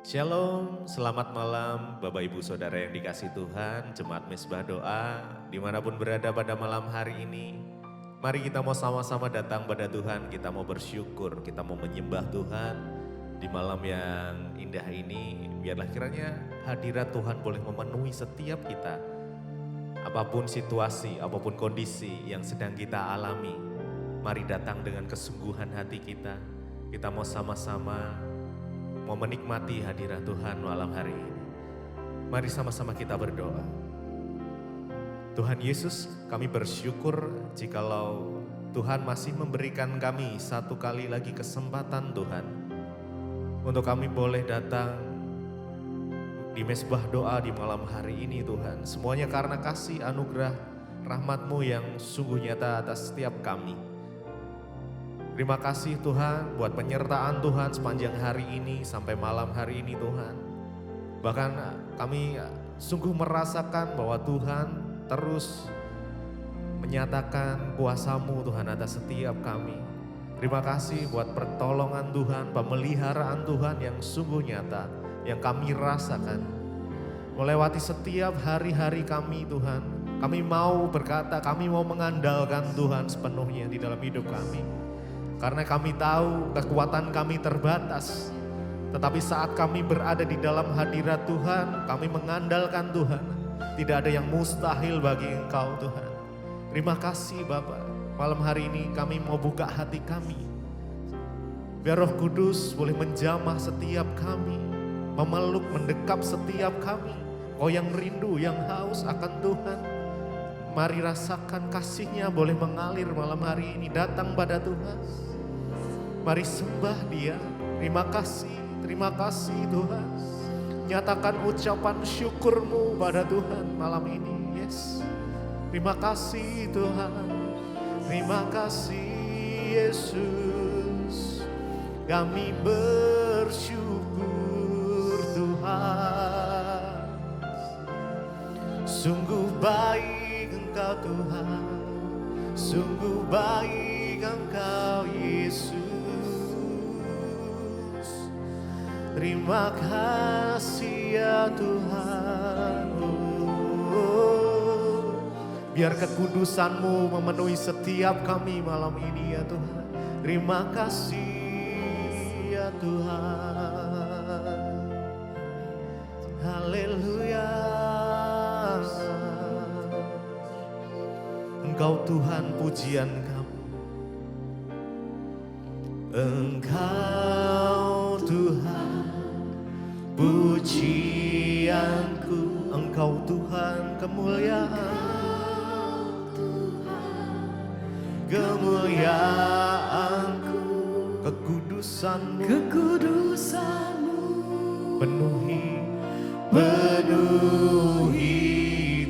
Shalom, selamat malam Bapak Ibu Saudara yang dikasih Tuhan, Jemaat Mezbah Doa, dimanapun berada pada malam hari ini. Mari kita mau sama-sama datang pada Tuhan, kita mau bersyukur, kita mau menyembah Tuhan. Di malam yang indah ini, biarlah kiranya hadirat Tuhan boleh memenuhi setiap kita. Apapun situasi, apapun kondisi yang sedang kita alami, mari datang dengan kesungguhan hati kita. Kita mau sama-sama mau menikmati hadirat Tuhan malam hari ini. Mari sama-sama kita berdoa. Tuhan Yesus, kami bersyukur jikalau Tuhan masih memberikan kami satu kali lagi kesempatan Tuhan, untuk kami boleh datang di Mezbah Doa di malam hari ini Tuhan. Semuanya karena kasih anugerah rahmat-Mu yang sungguh nyata atas setiap kami. Terima kasih Tuhan buat penyertaan Tuhan sepanjang hari ini sampai malam hari ini Tuhan. Bahkan kami sungguh merasakan bahwa Tuhan terus menyatakan kuasa-Mu Tuhan atas setiap kami. Terima kasih buat pertolongan Tuhan, pemeliharaan Tuhan yang sungguh nyata, yang kami rasakan. Melewati setiap hari-hari kami Tuhan, kami mau berkata, kami mau mengandalkan Tuhan sepenuhnya di dalam hidup kami. Karena kami tahu kekuatan kami terbatas. Tetapi saat kami berada di dalam hadirat Tuhan, kami mengandalkan Tuhan. Tidak ada yang mustahil bagi Engkau Tuhan. Terima kasih Bapa. Malam hari ini kami mau buka hati kami. Biar Roh Kudus boleh menjamah setiap kami. Memeluk, mendekap setiap kami. Oh yang rindu, yang haus akan Tuhan. Mari rasakan kasih-Nya boleh mengalir malam hari ini. Datang pada Tuhan. Mari sembah Dia. Terima kasih Tuhan. Nyatakan ucapan syukur-Mu pada Tuhan malam ini. Yes. Terima kasih Tuhan. Terima kasih Yesus. Kami bersyukur Tuhan. Sungguh baik Engkau Tuhan. Sungguh baik Engkau Yesus. Terima kasih ya Tuhan. Biar kekudusan-Mu memenuhi setiap kami malam ini ya Tuhan. Terima kasih ya Tuhan. Haleluya. Engkau Tuhan pujian kami. Engkau Tuhan pujianku, Engkau Tuhan kemuliaan, kemuliaanku, kekudusan-Mu, penuhi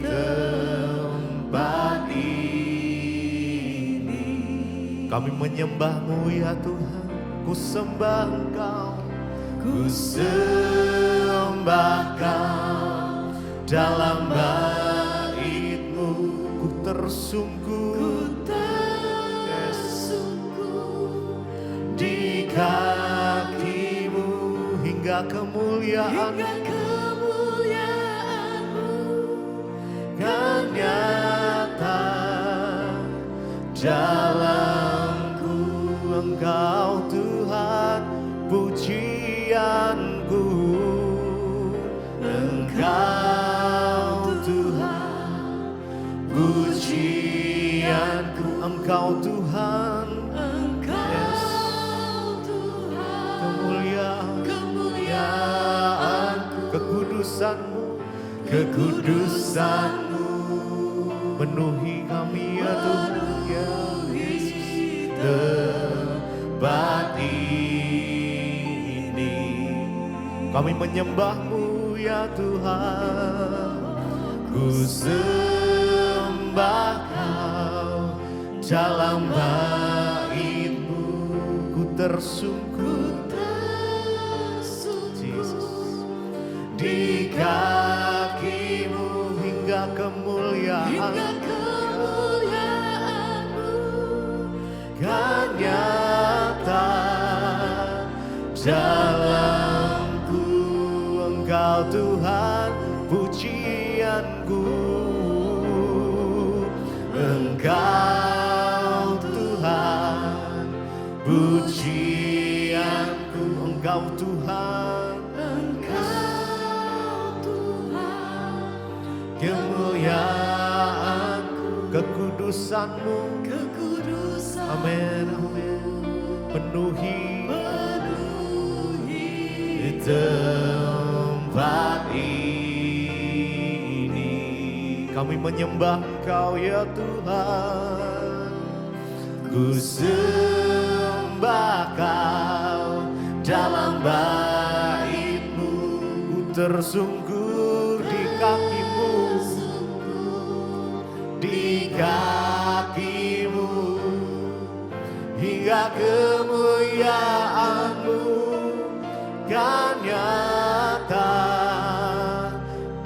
tempat ini. Kami menyembah-Mu ya Tuhan, ku sembah Engkau. Ku sembah Kau dalam bait-Mu, ku tersungkur di kaki-Mu hingga kemuliaan-Mu kan nyata dalamku. Engkau Tuhan pujianku, Engkau Tuhan pujianku, Engkau Tuhan, yes. Kemuliaanku, kekudusan-Mu penuhi kami ya Tuhan, ya Yesus. Tempat ini kami menyembah-Mu ya Tuhan. Ku sembah Kau dalam bait-Mu, ku tersungkur Jesus di kaki-Mu hingga kemuliaan-Mu kan nyata dalamku. Engkau Tuhan pujianku. Engkau Tuhan pujianku. Engkau Tuhan, Engkau Tuhan, kemuliaanku, kekudusan-Mu. Amin, amin. Penuhi tempat ini. Kami menyembah Engkau ya Tuhan. Ku sembah Kau dalam bait-Mu. Ku tersungkur di kaki-Mu, di kaki-Mu, hingga kemuliaan-Mu kan nyata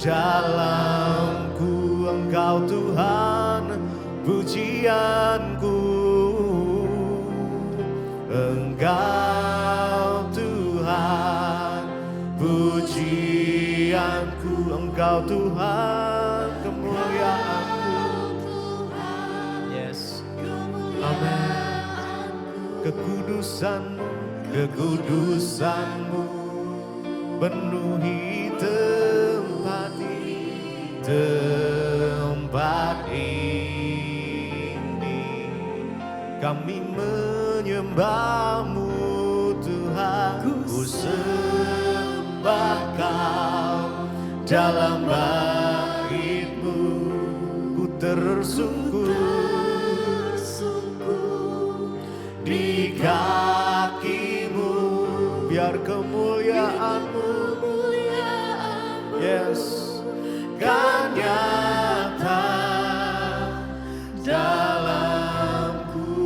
dalamku. Engkau Tuhan pujianku. Engkau Tuhan pujianku. Engkau Tuhan kemuliaanku. Yes, amin. Kekudusan-Mu, kekudusan-Mu penuhi tempat ini, tempat ini. Kami menyembah-Mu Tuhan. Ku sembah Kau dalam bait-Mu. Ku tersungkur di kaki-Mu, biar kemuliaan-Mu, yes, kan nyata dalamku.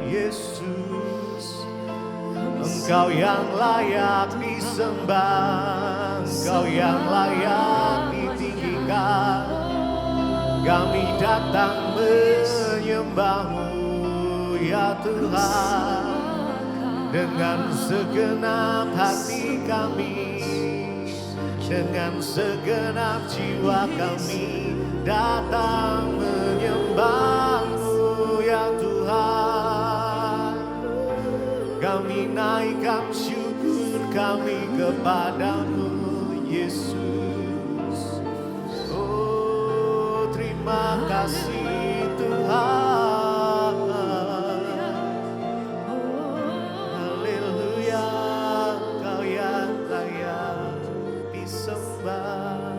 Yesus, Engkau yang layak disembah, Engkau yang layak ditinggikan. Kami datang menyembah-Mu ya Tuhan, dengan segenap hati kami, dengan segenap jiwa kami datang menyembah-Mu ya Tuhan. Kami naikkan syukur kami kepadamu Yesus. Terima kasih Tuhan. Haleluya, Kau yang layak disembah.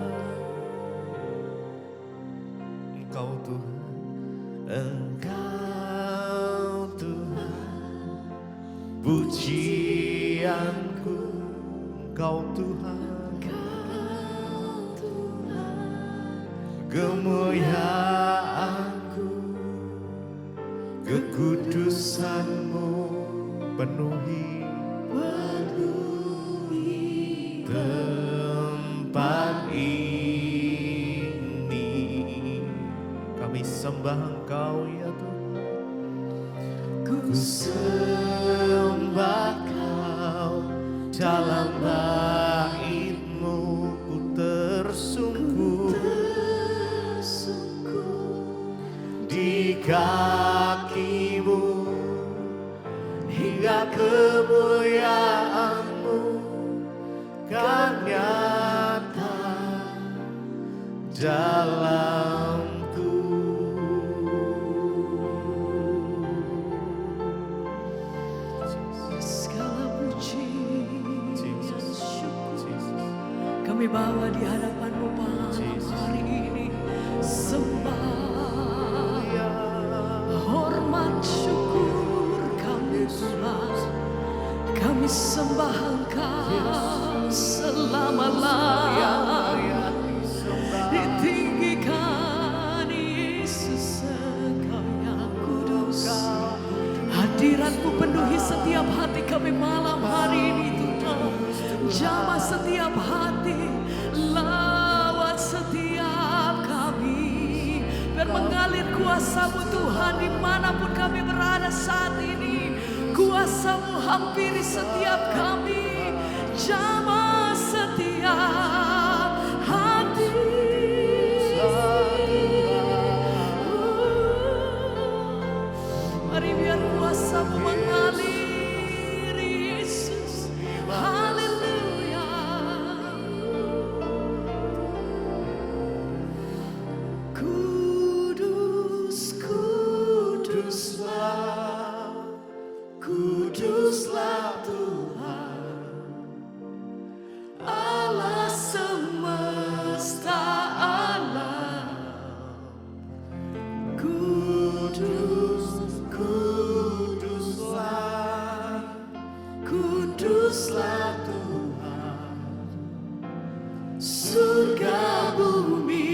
Engkau Tuhan, Engkau Tuhan pujianku. Engkau Tuhan kemuliaanku, kekudusan-Mu penuhi tempat ini. Kami sembah Engkau ya Tuhan. Ku sembah Kau dalam bait-Mu. Ku tersungkur di kaki-Mu, hingga kemuliaan-Mu kan nyata dalamku. Segala puji dan syukur kami bawa di hadapan-Mu malam hari ini. Sembah, hormat, syukur kami Tuhan. Kami sembah Engkau selama-lamanya. Ditinggikan Yesus, Engkau yang kudus. Hadirat-Mu penuhi setiap hati kami malam hari ini Tuhan. Jamah setiap hati, lawat setiap kami. Biar mengalir kuasa-Mu Tuhan dimanapun kami berada saat ini. Kuasa-Mu hampiri setiap kami. jamah setiap hati. Mari biar kuasa-Mu mengalir Yesus. Haleluya. Kudus, kuduslah, kuduslah Tuhan, Allah semesta alam. Kudus, kuduslah, kuduslah Tuhan, surga bumi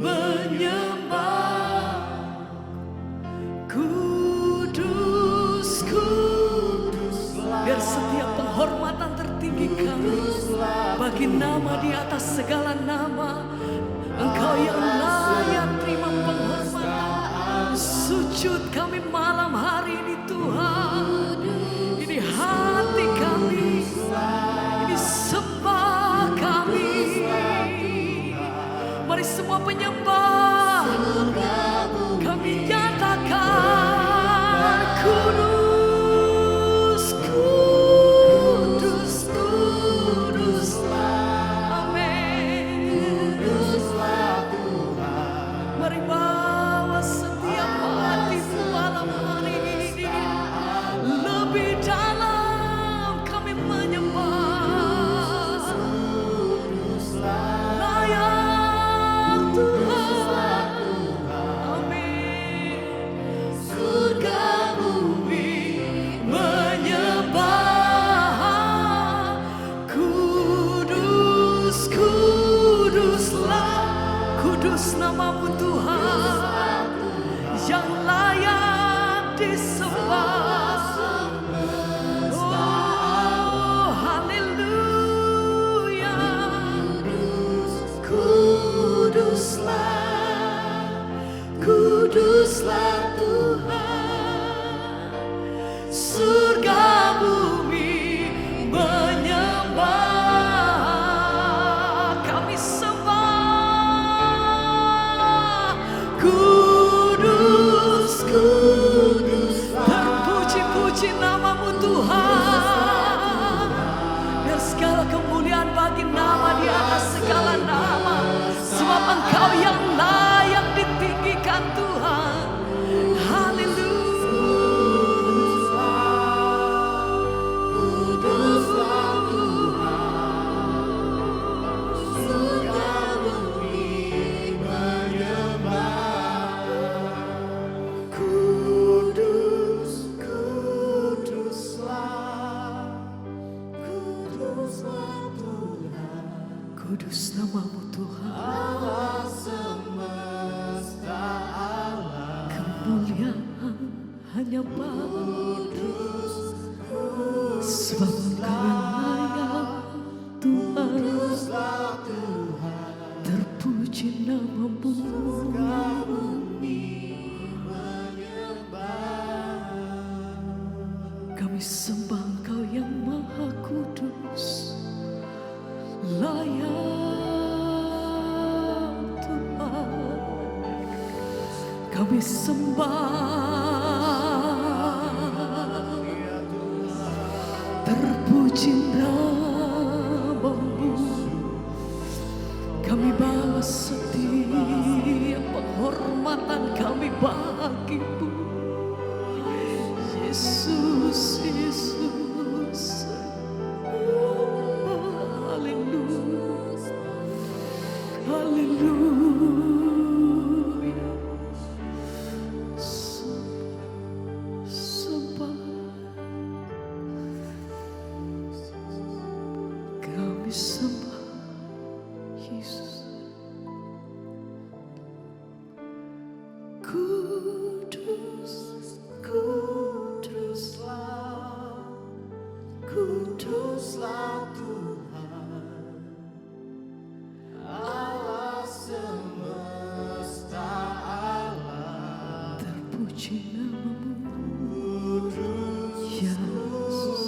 menyembah. Kudus, kuduslah. Biar setiap penghormatan tertinggi kami bagi nama di atas segala nama. Engkau yang layak terima penghormatan. Sujud kami malam hari ini Tuhan. Ini hati kami, ini sembah kami. Mari semua penyembah kami nyatakan kudus, kudus, kuduslah. Amin. Mari bawa setiap hatimu malam hari ini. Lebih dalam kami menyembah. Layak Tuhan. Amin. Surga bumi menyembah. Kudus, kuduslah, kudus nama-Mu Tuhan, yang layak disembah. Oh, haleluya. Kuduslah, kuduslah Tuhan, surga bumi menyembah. Kami sembah. Kudus, kudus, terpuji-puji nama-Mu Tuhan. Biar segala kemuliaan bagi nama di atas segala nama. Sebab Engkau yang layak ditinggikan Tuhan. Kudus nama-Mu Tuhan, Allah semesta alam. Kemuliaan hanya Kudus, sebab Engkau yang layak Tuhan. Terpuji nama-Mu. Kami sembah Engkau yang Maha Kudus. Layak Tuhan, kami sembah. Terpuji nama-Mu. Kami bawa setiap penghormatan kami bagi-Mu. Yesus, Yesus. Haleluya. Sembah. Kami sembah Yesus. Kudus, kuduslah, kuduslah Tuhan, Allah semesta alam. Terpuji nama-Mu, Yesus.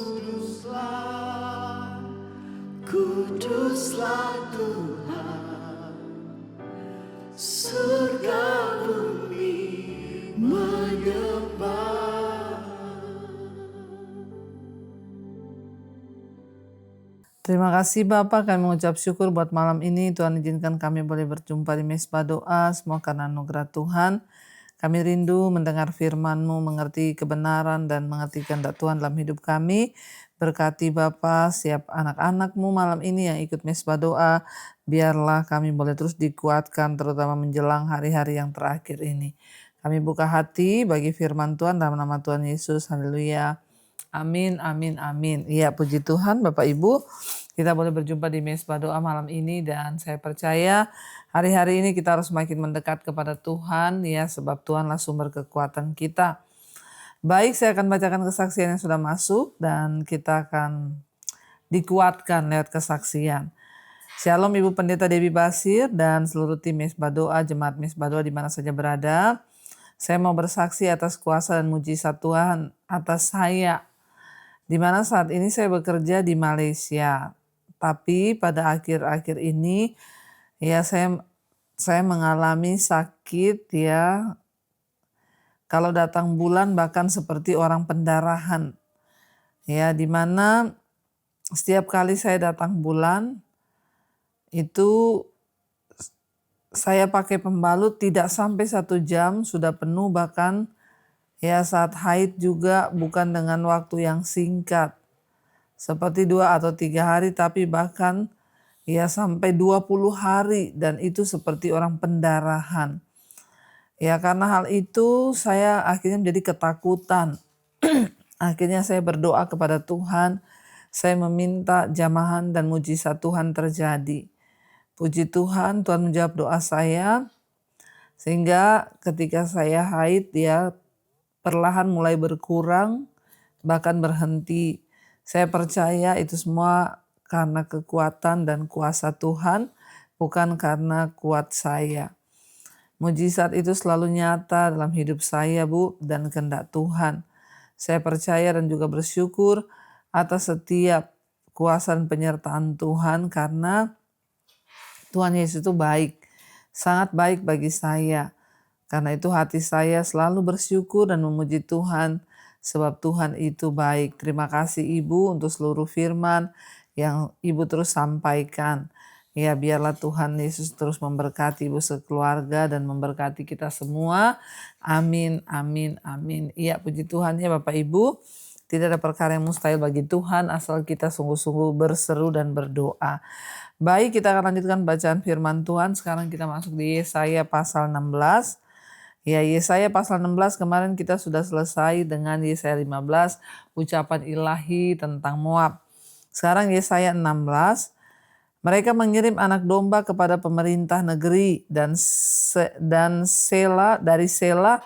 Terima kasih Bapak, kami mengucap syukur buat malam ini. Tuhan izinkan kami boleh berjumpa di Mesbah Doa, semua karena anugerah Tuhan. Kami rindu mendengar firman-Mu, mengerti kebenaran dan mengerti kehendak Tuhan dalam hidup kami. Berkati Bapa, siap anak-anak-Mu malam ini yang ikut Mesbah Doa. Biarlah kami boleh terus dikuatkan, terutama menjelang hari-hari yang terakhir ini. Kami buka hati bagi firman Tuhan dalam nama Tuhan Yesus. Haleluya. Amin, amin, amin. Iya, puji Tuhan Bapak Ibu. Kita boleh berjumpa di Mesbah Doa malam ini dan saya percaya hari-hari ini kita harus makin mendekat kepada Tuhan ya, sebab Tuhanlah sumber kekuatan kita. Baik, saya akan bacakan kesaksian yang sudah masuk dan kita akan dikuatkan lewat kesaksian. Shalom Ibu Pendeta Dewi Basir dan seluruh tim Mesbah Doa, jemaat Mesbah Doa di mana saja berada. Saya mau bersaksi atas kuasa dan mujizat Tuhan atas saya, di mana saat ini saya bekerja di Malaysia. Tapi pada akhir-akhir ini ya saya mengalami sakit ya. Kalau datang bulan bahkan seperti orang pendarahan. Ya, di mana setiap kali saya datang bulan itu saya pakai pembalut tidak sampai 1 jam sudah penuh, bahkan ya saat haid juga bukan dengan waktu yang singkat. Seperti 2 atau 3 hari tapi bahkan ya sampai 20 hari dan itu seperti orang pendarahan. Ya karena hal itu saya akhirnya menjadi ketakutan. Akhirnya saya berdoa kepada Tuhan. Saya meminta jamahan dan mujizat Tuhan terjadi. Puji Tuhan, Tuhan menjawab doa saya. Sehingga ketika saya haid ya perlahan mulai berkurang, bahkan berhenti. Saya percaya itu semua karena kekuatan dan kuasa Tuhan, bukan karena kuat saya. Mujizat itu selalu nyata dalam hidup saya, Bu, dan kehendak Tuhan. Saya percaya dan juga bersyukur atas setiap kuasa dan penyertaan Tuhan karena Tuhan Yesus itu baik, sangat baik bagi saya. Karena itu hati saya selalu bersyukur dan memuji Tuhan sebab Tuhan itu baik. Terima kasih Ibu untuk seluruh firman yang Ibu terus sampaikan. Ya biarlah Tuhan Yesus terus memberkati Ibu sekeluarga dan memberkati kita semua. Amin, amin, amin. Iya puji Tuhan ya Bapak Ibu. Tidak ada perkara yang mustahil bagi Tuhan asal kita sungguh-sungguh berseru dan berdoa. Baik, kita akan lanjutkan bacaan firman Tuhan. Sekarang kita masuk di Yesaya pasal 16. Ya, Yesaya pasal 16 kemarin kita sudah selesai dengan Yesaya 15, ucapan ilahi tentang Moab. Sekarang Yesaya 16, mereka mengirim anak domba kepada pemerintah negeri dan Sela dari Sela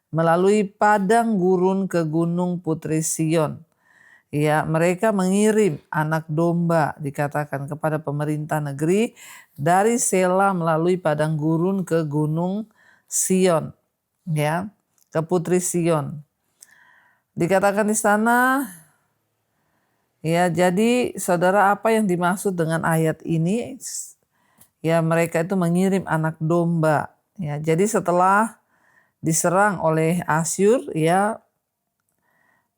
melalui padang gurun ke gunung Putri Sion. Ya, mereka mengirim anak domba dikatakan kepada pemerintah negeri dari Sela melalui padang gurun ke gunung Sion. Ya, ke Putri Sion. Dikatakan di sana, ya jadi saudara apa yang dimaksud dengan ayat ini? Ya mereka itu mengirim anak domba. Ya, jadi setelah diserang oleh Asyur, ya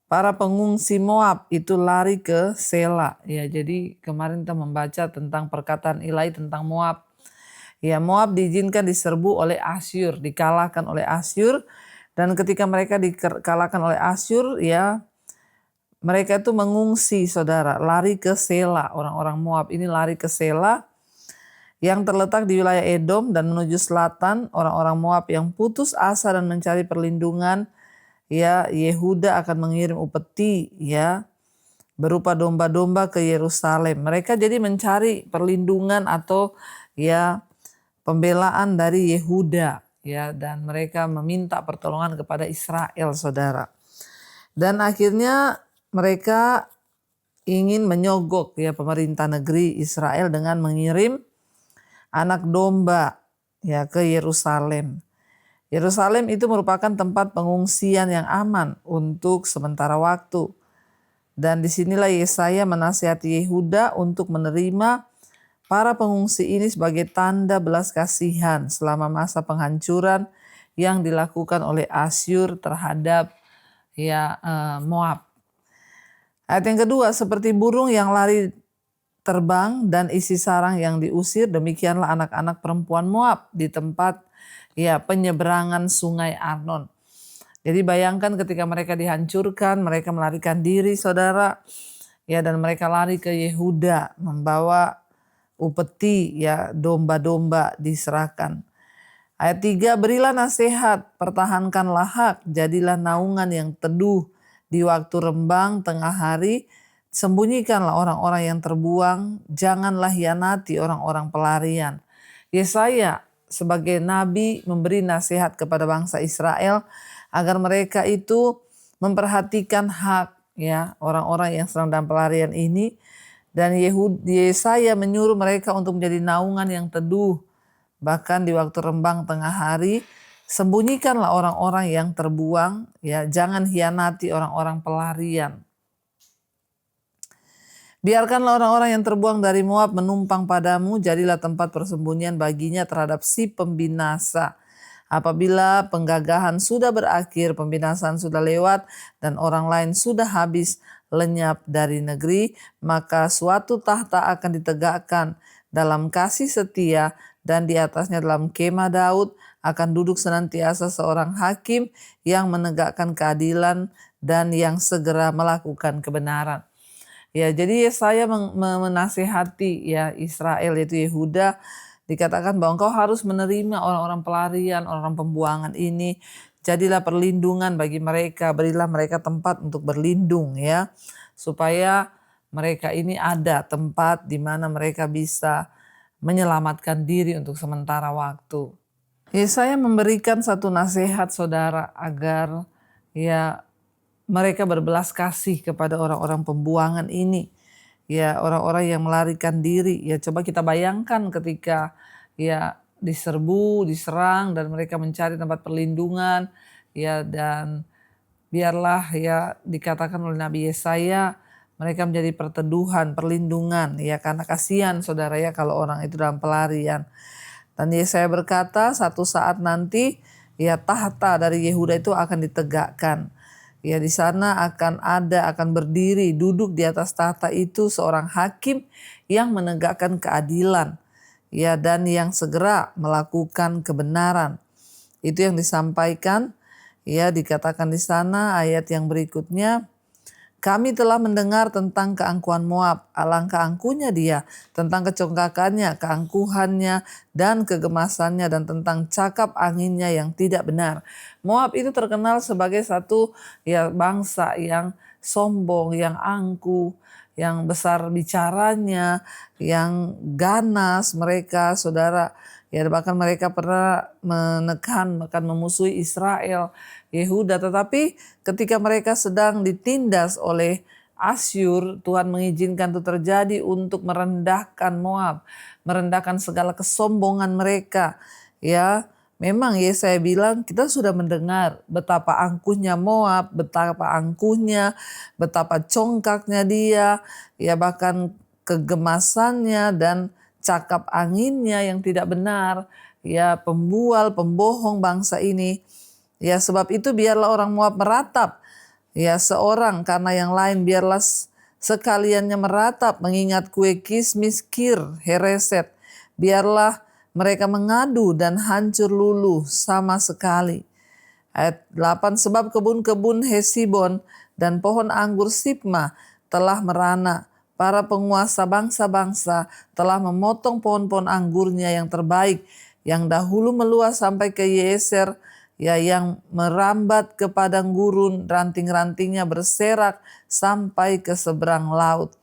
para pengungsi Moab itu lari ke Sela. Ya, jadi kemarin kita membaca tentang perkataan ilahi tentang Moab. Ya, Moab diizinkan diserbu oleh Asyur, dikalahkan oleh Asyur, dan ketika mereka dikalahkan oleh Asyur, ya mereka itu mengungsi, saudara, lari ke Sela. Orang-orang Moab ini lari ke Sela yang terletak di wilayah Edom dan menuju selatan. Orang-orang Moab yang putus asa dan mencari perlindungan, ya Yehuda akan mengirim upeti, ya berupa domba-domba ke Yerusalem. Mereka jadi mencari perlindungan atau ya pembelaan dari Yehuda, ya, dan mereka meminta pertolongan kepada Israel, saudara. Dan akhirnya mereka ingin menyogok ya pemerintah negeri Israel dengan mengirim anak domba ya ke Yerusalem. Yerusalem itu merupakan tempat pengungsian yang aman untuk sementara waktu. Dan disinilah Yesaya menasihati Yehuda untuk menerima para pengungsi ini sebagai tanda belas kasihan selama masa penghancuran yang dilakukan oleh Asyur terhadap Moab. Ayat yang kedua, seperti burung yang lari terbang dan isi sarang yang diusir, demikianlah anak-anak perempuan Moab di tempat penyeberangan sungai Arnon. Jadi bayangkan ketika mereka dihancurkan, mereka melarikan diri saudara, dan mereka lari ke Yehuda membawa upeti, domba-domba diserahkan. Ayat 3, berilah nasihat, pertahankanlah hak, jadilah naungan yang teduh di waktu rembang tengah hari, sembunyikanlah orang-orang yang terbuang, janganlah hianati orang-orang pelarian. Yesaya sebagai nabi memberi nasihat kepada bangsa Israel agar mereka itu memperhatikan hak orang-orang yang sedang dalam pelarian ini, dan Yesaya menyuruh mereka untuk menjadi naungan yang teduh. Bahkan di waktu rembang tengah hari, sembunyikanlah orang-orang yang terbuang, jangan hianati orang-orang pelarian. Biarkanlah orang-orang yang terbuang dari Moab menumpang padamu, jadilah tempat persembunyian baginya terhadap si pembinasa. Apabila penggagahan sudah berakhir, pembinasaan sudah lewat, dan orang lain sudah habis lenyap dari negeri, maka suatu tahta akan ditegakkan dalam kasih setia, dan di atasnya dalam kemah Daud akan duduk senantiasa seorang hakim yang menegakkan keadilan dan yang segera melakukan kebenaran. Jadi Yesaya menasihati Israel, yaitu Yehuda, dikatakan bahwa engkau harus menerima orang-orang pelarian, orang-orang pembuangan ini. Jadilah perlindungan bagi mereka, berilah mereka tempat untuk berlindung supaya mereka ini ada tempat di mana mereka bisa menyelamatkan diri untuk sementara waktu. Yesaya memberikan satu nasihat saudara agar mereka berbelas kasih kepada orang-orang pembuangan ini. Orang-orang yang melarikan diri. Coba kita bayangkan ketika diserbu, diserang, dan mereka mencari tempat perlindungan. Dan biarlah dikatakan oleh Nabi Yesaya, mereka menjadi perteduhan, perlindungan, karena kasihan saudara kalau orang itu dalam pelarian. Dan Yesaya berkata, satu saat nanti tahta dari Yehuda itu akan ditegakkan. Di sana akan berdiri, duduk di atas tahta itu seorang hakim yang menegakkan keadilan, dan yang segera melakukan kebenaran. Itu yang disampaikan, dikatakan di sana ayat yang berikutnya. Kami telah mendengar tentang keangkuhan Moab, alangkah angkuhnya dia, tentang kecongkakannya, keangkuhannya, dan kegemasannya, dan tentang cakap anginnya yang tidak benar. Moab itu terkenal sebagai satu bangsa yang sombong, yang angkuh, yang besar bicaranya, yang ganas mereka, saudara. Bahkan mereka pernah menekan, bahkan memusuhi Israel, Yehuda. Tetapi ketika mereka sedang ditindas oleh Asyur, Tuhan mengizinkan itu terjadi untuk merendahkan Moab, merendahkan segala kesombongan mereka. Memang Yesaya bilang kita sudah mendengar betapa angkuhnya Moab, betapa angkuhnya, betapa congkaknya dia, bahkan kegemasannya dan cakap anginnya yang tidak benar, pembual, pembohong bangsa ini. Sebab itu biarlah orang Moab meratap, seorang karena yang lain biarlah sekaliannya meratap mengingat kue kismis Kir Hereset. Biarlah mereka mengadu dan hancur luluh sama sekali. Ayat 8, sebab kebun-kebun Hesibon dan pohon anggur Sibma telah merana. Para penguasa bangsa-bangsa telah memotong pohon-pohon anggurnya yang terbaik, yang dahulu meluas sampai ke Yeser, yang merambat ke padang gurun, ranting-rantingnya berserak sampai ke seberang laut.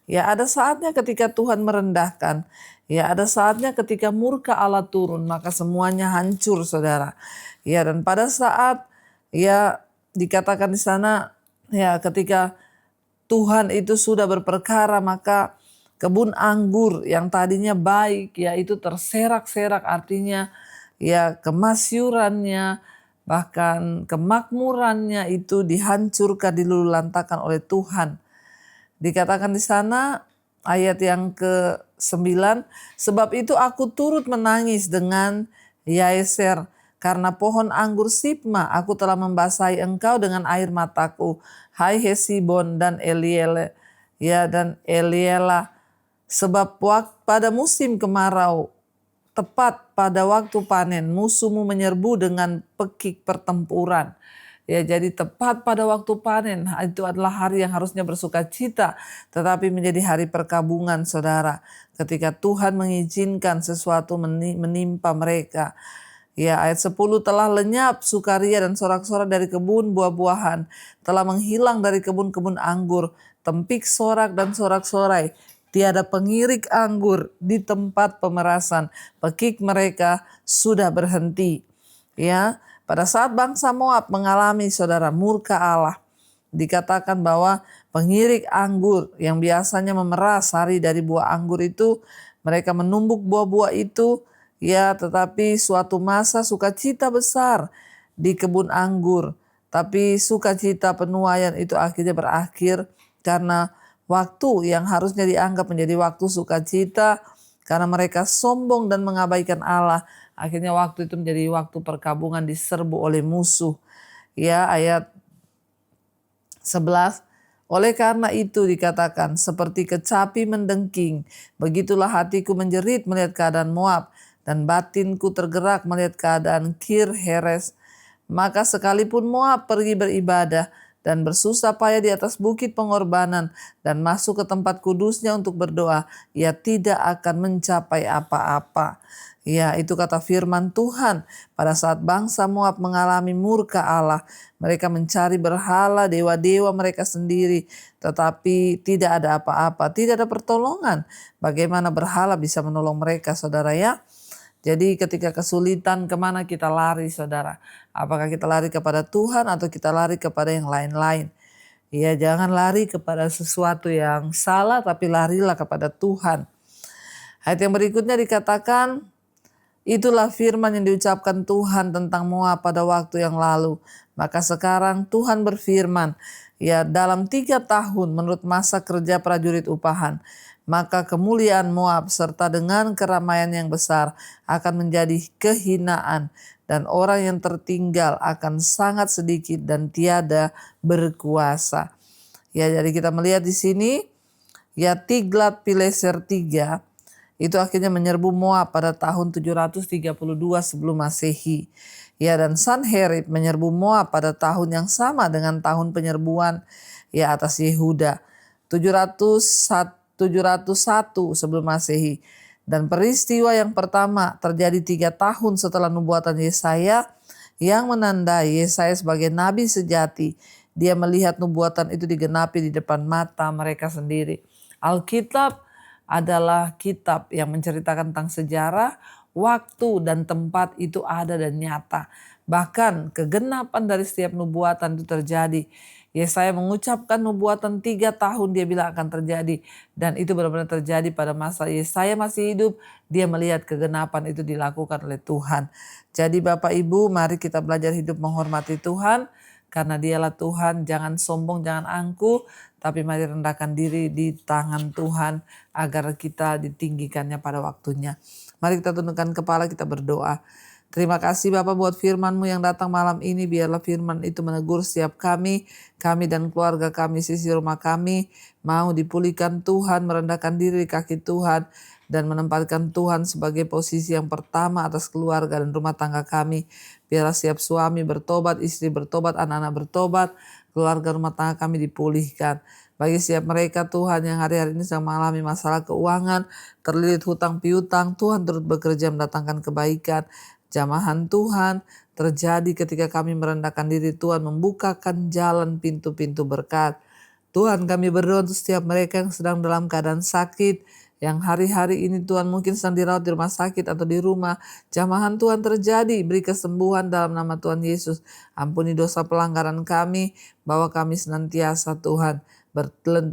Ada saatnya ketika Tuhan merendahkan, ada saatnya ketika murka Allah turun, maka semuanya hancur saudara. Dan pada saat dikatakan di sana, ketika Tuhan itu sudah berperkara, maka kebun anggur yang tadinya baik, itu terserak-serak, artinya kemasyurannya, bahkan kemakmurannya itu dihancurkan, dilululantakkan oleh Tuhan. Dikatakan di sana ayat yang ke-9, sebab itu aku turut menangis dengan Yaeser Karena pohon anggur Sibma, aku telah membasahi engkau dengan air mataku. Hai Hesibon dan Eliela, sebab pada musim kemarau, tepat pada waktu panen, musuhmu menyerbu dengan pekik pertempuran. Ya, jadi tepat pada waktu panen, itu adalah hari yang harusnya bersuka cita, tetapi menjadi hari perkabungan, saudara. Ketika Tuhan mengizinkan sesuatu menimpa mereka. Ya, ayat 10, telah lenyap sukaria dan sorak-sorak dari kebun buah-buahan, telah menghilang dari kebun-kebun anggur, tempik sorak dan sorak-sorai. Tiada pengirik anggur di tempat pemerasan, pekik mereka sudah berhenti. Ya, pada saat bangsa Moab mengalami, saudara, murka Allah, dikatakan bahwa pengirik anggur yang biasanya memeras sari dari buah anggur itu, mereka menumbuk buah-buah itu, ya, tetapi suatu masa sukacita besar di kebun anggur. Tapi sukacita penuaian itu akhirnya berakhir karena waktu yang harusnya dianggap menjadi waktu sukacita, karena mereka sombong dan mengabaikan Allah, akhirnya waktu itu menjadi waktu perkabungan diserbu oleh musuh. Ya, ayat 11, oleh karena itu dikatakan, seperti kecapi mendengking, begitulah hatiku menjerit melihat keadaan Moab, dan batinku tergerak melihat keadaan Kir Heres. Maka sekalipun Moab pergi beribadah dan bersusah payah di atas bukit pengorbanan dan masuk ke tempat kudusnya untuk berdoa, ia tidak akan mencapai apa-apa. Ya, itu kata firman Tuhan. Pada saat bangsa Moab mengalami murka Allah, mereka mencari berhala, dewa-dewa mereka sendiri, tetapi tidak ada apa-apa, tidak ada pertolongan. Bagaimana berhala bisa menolong mereka, saudara ya? Jadi ketika kesulitan, kemana kita lari, saudara? Apakah kita lari kepada Tuhan atau kita lari kepada yang lain-lain? Ya, jangan lari kepada sesuatu yang salah, tapi larilah kepada Tuhan. Ayat yang berikutnya dikatakan, itulah firman yang diucapkan Tuhan tentang Moab pada waktu yang lalu. Maka sekarang Tuhan berfirman, ya, dalam 3 tahun menurut masa kerja prajurit upahan, maka kemuliaan Moab serta dengan keramaian yang besar akan menjadi kehinaan, dan orang yang tertinggal akan sangat sedikit dan tiada berkuasa. Ya, jadi kita melihat di sini, ya, Tiglat-Pileser III itu akhirnya menyerbu Moab pada tahun 732 sebelum Masehi. Ya, dan Sanherib menyerbu Moab pada tahun yang sama dengan tahun penyerbuan, ya, atas Yehuda, 701 sebelum Masehi. Dan peristiwa yang pertama terjadi 3 tahun setelah nubuatan Yesaya, yang menandai Yesaya sebagai nabi sejati. Dia melihat nubuatan itu digenapi di depan mata mereka sendiri. Alkitab adalah kitab yang menceritakan tentang sejarah, waktu dan tempat itu ada dan nyata. Bahkan kegenapan dari setiap nubuatan itu terjadi. Yesaya mengucapkan nubuatan 3 tahun dia bilang akan terjadi. Dan itu benar-benar terjadi pada masa Yesaya masih hidup. Dia melihat kegenapan itu dilakukan oleh Tuhan. Jadi Bapak Ibu, mari kita belajar hidup menghormati Tuhan. Karena dialah Tuhan, jangan sombong, jangan angkuh, tapi mari rendahkan diri di tangan Tuhan agar kita ditinggikannya pada waktunya. Mari kita tundukkan kepala, kita berdoa. Terima kasih Bapak buat firman-Mu yang datang malam ini. Biarlah firman itu menegur setiap kami dan keluarga kami, sisi rumah kami, mau dipulihkan Tuhan, merendahkan diri di kaki Tuhan, dan menempatkan Tuhan sebagai posisi yang pertama atas keluarga dan rumah tangga kami. Biarlah setiap suami bertobat, istri bertobat, anak-anak bertobat, keluarga rumah tangga kami dipulihkan. Bagi setiap mereka Tuhan yang hari-hari ini sedang mengalami masalah keuangan, terlilit hutang piutang, Tuhan turut bekerja mendatangkan kebaikan. Jamahan Tuhan terjadi ketika kami merendahkan diri, Tuhan membukakan jalan pintu-pintu berkat. Tuhan, kami berdoa untuk setiap mereka yang sedang dalam keadaan sakit, yang hari-hari ini Tuhan mungkin sedang dirawat di rumah sakit atau di rumah. Jamahan Tuhan terjadi, beri kesembuhan dalam nama Tuhan Yesus. Ampuni dosa pelanggaran kami, bahwa kami senantiasa Tuhan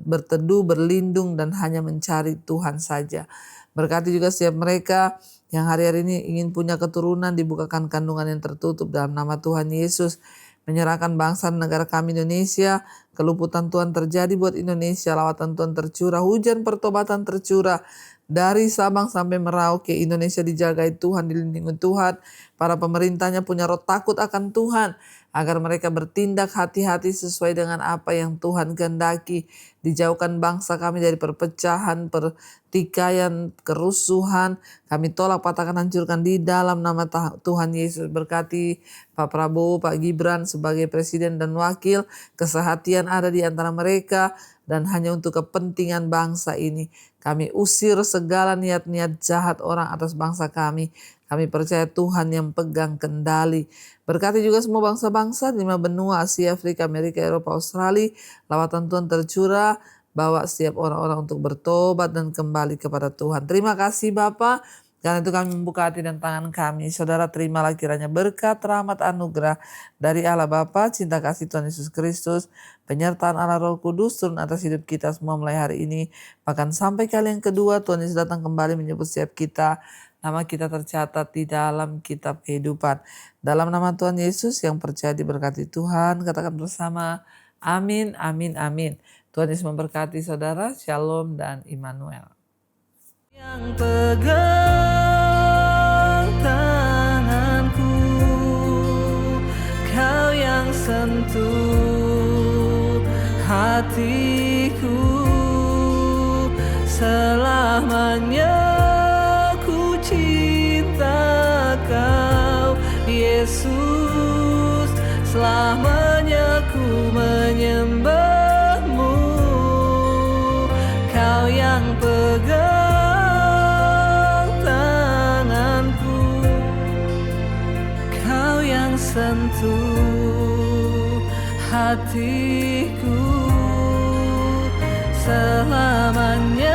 berteduh, berlindung, dan hanya mencari Tuhan saja. Berkati juga setiap mereka yang hari-hari ini ingin punya keturunan, dibukakan kandungan yang tertutup dalam nama Tuhan Yesus. Menyerahkan bangsa dan negara kami Indonesia, keluputan Tuhan terjadi buat Indonesia, lawatan Tuhan tercurah, hujan pertobatan tercurah, Dari Sabang sampai Merauke, Indonesia dijagai Tuhan, dilindungi Tuhan. Para pemerintahnya punya roh takut akan Tuhan, agar mereka bertindak hati-hati sesuai dengan apa yang Tuhan kehendaki. Dijauhkan bangsa kami dari perpecahan, pertikaian, kerusuhan. Kami tolak, patahkan, hancurkan di dalam nama Tuhan Yesus. Berkati Pak Prabowo, Pak Gibran sebagai presiden dan wakil. Kesehatian ada di antara mereka dan hanya untuk kepentingan bangsa ini. Kami usir segala niat-niat jahat orang atas bangsa kami. Kami percaya Tuhan yang pegang kendali. Berkati juga semua bangsa-bangsa di 5 benua, Asia, Afrika, Amerika, Eropa, Australia. Lawatan Tuhan tercurah, bawa setiap orang-orang untuk bertobat dan kembali kepada Tuhan. Terima kasih Bapa. Karena itu kami membuka hati dan tangan kami. Saudara, terimalah kiranya berkat, rahmat, anugerah dari Allah Bapa, cinta kasih Tuhan Yesus Kristus, penyertaan Allah Roh Kudus turun atas hidup kita semua mulai hari ini. Bahkan sampai kali yang kedua Tuhan Yesus datang kembali menyebut setiap kita. Nama kita tercatat di dalam kitab kehidupan. Dalam nama Tuhan Yesus yang percaya diberkati Tuhan, katakan bersama, amin, amin, amin. Tuhan Yesus memberkati saudara, shalom dan Immanuel. Yang pegang tanganku, kau yang sentuh hatiku, selamanya ku cinta kau Yesus, selamanya ku menyembahmu, kau yang pegang sentuh hatiku, selamanya